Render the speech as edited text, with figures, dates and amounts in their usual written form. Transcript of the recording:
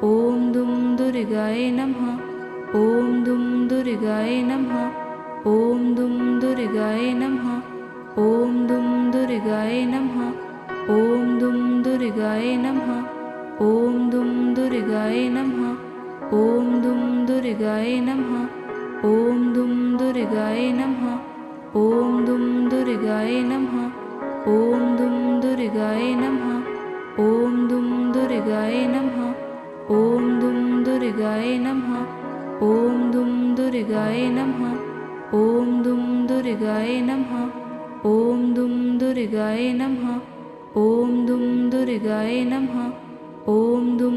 ॐ दुं दुर्गाय नमः ॐ दुं दुर्गाय नमः ॐ दुं दुर्गाय नमः ॐ दुं दुर्गाय नमः ॐ दुं दुर्गाय नमः ॐ दुं दुर्गाय नमः ॐ दुं दुर्गाय नमः ॐ दुं दुर्गाय नमः ॐ दुं दुर्गाय नमः ॐ दुं दुर्गाय नमः ॐ दुं दुर्गाय नमः ॐ दुं दुर्गाय नमः ॐ दुं दुर्गाय नमः ॐ दुं दुर्गाय नमः ॐ दुं दुर्गाय नमः ॐ दुं दुर्गाय नमः ॐ दुं